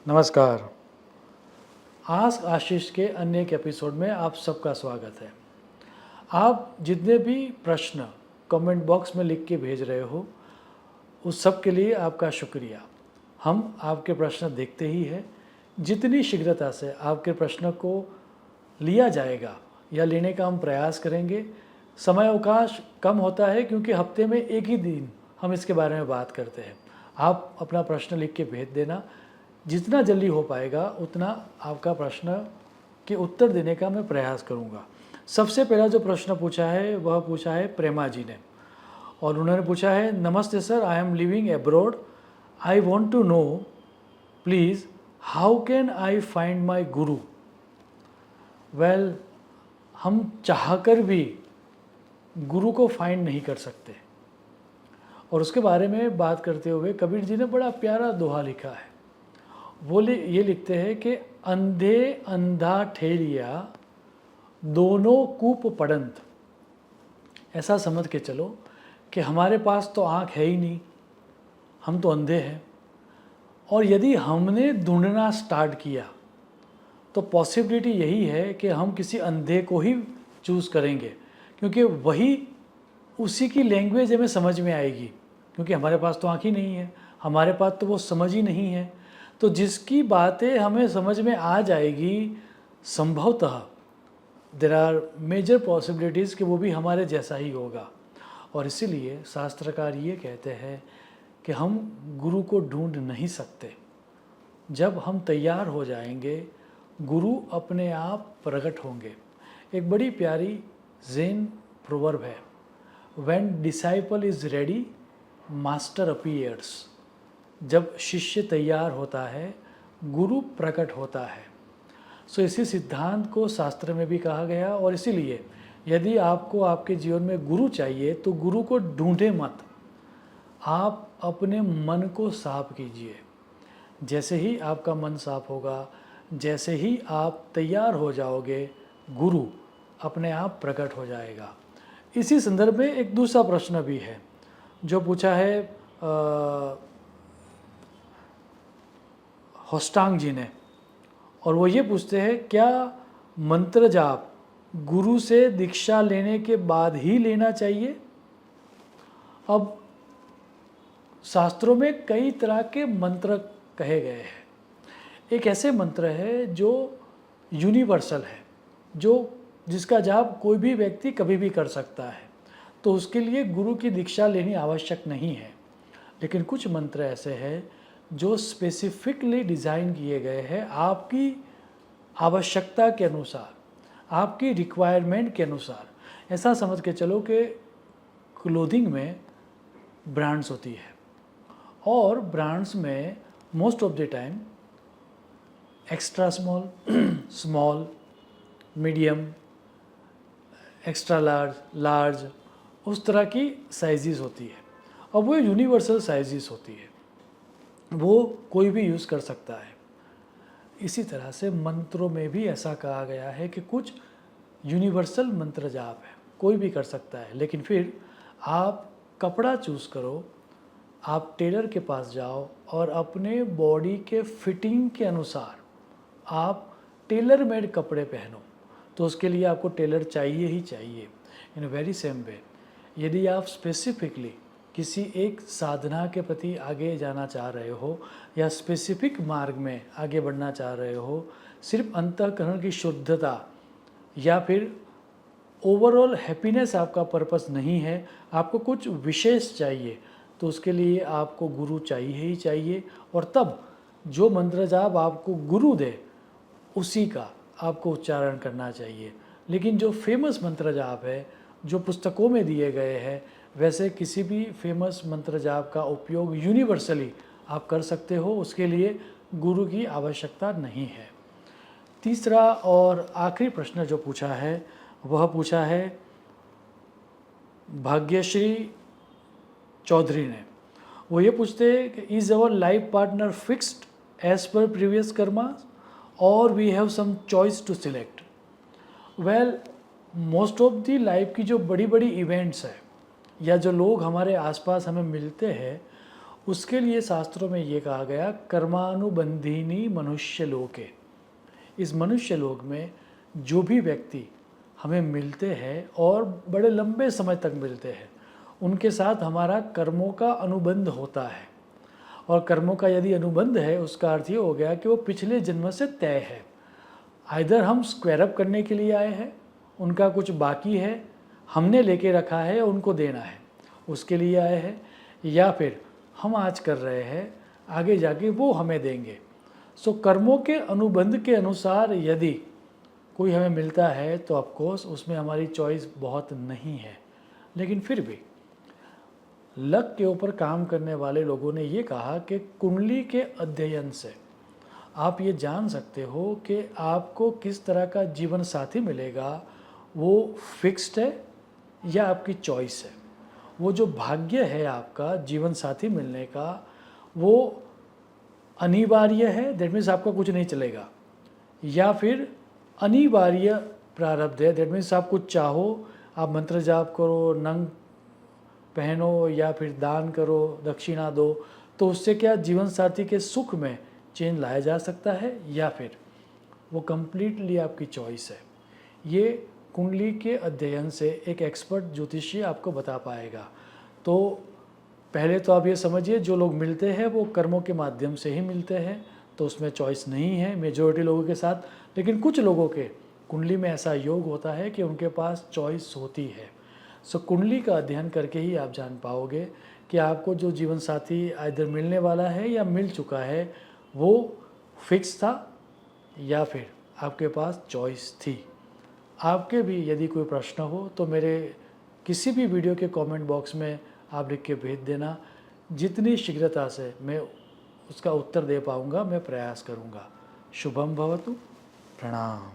नमस्कार। आस्क आशीष के अन्य एक एपिसोड में आप सबका स्वागत है। आप जितने भी प्रश्न कमेंट बॉक्स में लिख के भेज रहे हो उस सब के लिए आपका शुक्रिया। हम आपके प्रश्न देखते ही हैं। जितनी शीघ्रता से आपके प्रश्न को लिया जाएगा या लेने का हम प्रयास करेंगे। समय अवकाश कम होता है क्योंकि हफ्ते में एक ही दिन हम इसके बारे में बात करते हैं। आप अपना प्रश्न लिख के भेज देना। जितना जल्दी हो पाएगा उतना आपका प्रश्न के उत्तर देने का मैं प्रयास करूंगा। सबसे पहला जो प्रश्न पूछा है वह पूछा है प्रेमा जी ने, और उन्होंने पूछा है, नमस्ते sir, I am living abroad. I want to know please how can I find my guru. Well, हम चाहकर भी गुरु को फाइंड नहीं कर सकते। और उसके बारे में बात करते हुए कबीर जी ने बड़ा प्यारा दोहा लिखा है। वो ये लिखते हैं कि अंधे अंधा ठेलिया दोनों कूप पड़ंत। ऐसा समझ के चलो कि हमारे पास तो आँख है ही नहीं, हम तो अंधे हैं। और यदि हमने ढूंढना स्टार्ट किया तो पॉसिबिलिटी यही है कि हम किसी अंधे को ही चूज़ करेंगे, क्योंकि वही उसी की लैंग्वेज हमें समझ में आएगी। क्योंकि हमारे पास तो आँख ही नहीं है, हमारे पास तो वो समझ ही नहीं है। तो जिसकी बातें हमें समझ में आ जाएगी, संभवतः देयर आर मेजर पॉसिबिलिटीज़ कि वो भी हमारे जैसा ही होगा। और इसीलिए शास्त्रकार ये कहते हैं कि हम गुरु को ढूंढ नहीं सकते। जब हम तैयार हो जाएंगे गुरु अपने आप प्रकट होंगे। एक बड़ी प्यारी ज़ेन प्रोवर्ब है, when disciple is ready master appears. जब शिष्य तैयार होता है गुरु प्रकट होता है। सो इसी सिद्धांत को शास्त्र में भी कहा गया। और इसीलिए यदि आपको आपके जीवन में गुरु चाहिए तो गुरु को ढूंढे मत, आप अपने मन को साफ कीजिए। जैसे ही आपका मन साफ होगा, जैसे ही आप तैयार हो जाओगे, गुरु अपने आप प्रकट हो जाएगा। इसी संदर्भ में एक दूसरा प्रश्न भी है जो पूछा है होस्टांग जी ने, और वो ये पूछते हैं, क्या मंत्र जाप गुरु से दीक्षा लेने के बाद ही लेना चाहिए। अब शास्त्रों में कई तरह के मंत्र कहे गए हैं। एक ऐसे मंत्र है जो यूनिवर्सल है, जिसका जाप कोई भी व्यक्ति कभी भी कर सकता है, तो उसके लिए गुरु की दीक्षा लेनी आवश्यक नहीं है। लेकिन कुछ मंत्र ऐसे हैं जो स्पेसिफिकली डिज़ाइन किए गए हैं आपकी आवश्यकता के अनुसार, आपकी रिक्वायरमेंट के अनुसार। ऐसा समझ के चलो कि क्लोथिंग में ब्रांड्स होती है, और ब्रांड्स में most of the time extra small, small, medium, extra large, large, उस तरह की साइजेस होती है। और वो यूनिवर्सल साइजेस होती है, वो कोई भी यूज़ कर सकता है। इसी तरह से मंत्रों में भी ऐसा कहा गया है कि कुछ यूनिवर्सल मंत्र जाप है, कोई भी कर सकता है। लेकिन फिर आप कपड़ा चूज़ करो, आप टेलर के पास जाओ और अपने बॉडी के फिटिंग के अनुसार आप टेलर मेड कपड़े पहनो। तो उसके लिए आपको टेलर चाहिए ही चाहिए। इन वेरी सेम वे, यदि आप स्पेसिफिकली किसी एक साधना के प्रति आगे जाना चाह रहे हो या स्पेसिफिक मार्ग में आगे बढ़ना चाह रहे हो, सिर्फ अंतःकरण की शुद्धता या फिर ओवरऑल हैप्पीनेस आपका पर्पस नहीं है, आपको कुछ विशेष चाहिए, तो उसके लिए आपको गुरु चाहिए ही चाहिए। और तब जो मंत्र जाप आपको गुरु दे उसी का आपको उच्चारण करना चाहिए। लेकिन जो फेमस मंत्र जाप है, जो पुस्तकों में दिए गए हैं, वैसे किसी भी फेमस मंत्र जाप का उपयोग यूनिवर्सली आप कर सकते हो, उसके लिए गुरु की आवश्यकता नहीं है। तीसरा और आखिरी प्रश्न जो पूछा है वह पूछा है भाग्यश्री चौधरी ने। वो ये पूछते हैं कि is our life partner fixed as per previous karma और we have some choice to select. Well, most of the life की जो बड़ी बड़ी इवेंट्स है या जो लोग हमारे आसपास हमें मिलते हैं, उसके लिए शास्त्रों में ये कहा गया कर्मानुबंधिनी मनुष्य लोके। इस मनुष्य लोक में जो भी व्यक्ति हमें मिलते हैं और बड़े लंबे समय तक मिलते हैं, उनके साथ हमारा कर्मों का अनुबंध होता है। और कर्मों का यदि अनुबंध है, उसका अर्थ ये हो गया कि वो पिछले जन्म से तय है। आइदर हम स्क्वायर अप करने के लिए आए हैं, उनका कुछ बाकी है, हमने लेके रखा है, उनको देना है, उसके लिए आए हैं, या फिर हम आज कर रहे हैं, आगे जाके वो हमें देंगे। सो कर्मों के अनुबंध के अनुसार यदि कोई हमें मिलता है तो ऑफकोर्स उसमें हमारी चॉइस बहुत नहीं है, लेकिन फिर भी लक के ऊपर काम करने वाले लोगों ने ये कहा कि कुंडली के अध्ययन से आप ये जान सकते हो कि आपको किस तरह का जीवन साथी मिलेगा, वो फिक्स्ड है या आपकी चॉइस है। वो जो भाग्य है आपका जीवन साथी मिलने का, वो अनिवार्य है, दैट मीन्स आपका कुछ नहीं चलेगा, या फिर अनिवार्य प्रारब्ध है, दैट मीन्स आप कुछ चाहो, आप मंत्र जाप करो, नंग पहनो या फिर दान करो, दक्षिणा दो, तो उससे क्या जीवन साथी के सुख में चेंज लाया जा सकता है, या फिर वो कंप्लीटली आपकी चॉइस है। ये कुंडली के अध्ययन से एक एक्सपर्ट ज्योतिषी आपको बता पाएगा। तो पहले तो आप ये समझिए, जो लोग मिलते हैं वो कर्मों के माध्यम से ही मिलते हैं, तो उसमें चॉइस नहीं है मेजॉरिटी लोगों के साथ। लेकिन कुछ लोगों के कुंडली में ऐसा योग होता है कि उनके पास चॉइस होती है। सो कुंडली का अध्ययन करके ही आप जान पाओगे कि आपको जो जीवन साथी इधर मिलने वाला है या मिल चुका है, वो फिक्स था या फिर आपके पास चॉइस थी। आपके भी यदि कोई प्रश्न हो तो मेरे किसी भी वीडियो के कमेंट बॉक्स में आप लिख के भेज देना। जितनी शीघ्रता से मैं उसका उत्तर दे पाऊँगा मैं प्रयास करूँगा। शुभम भवतु। प्रणाम।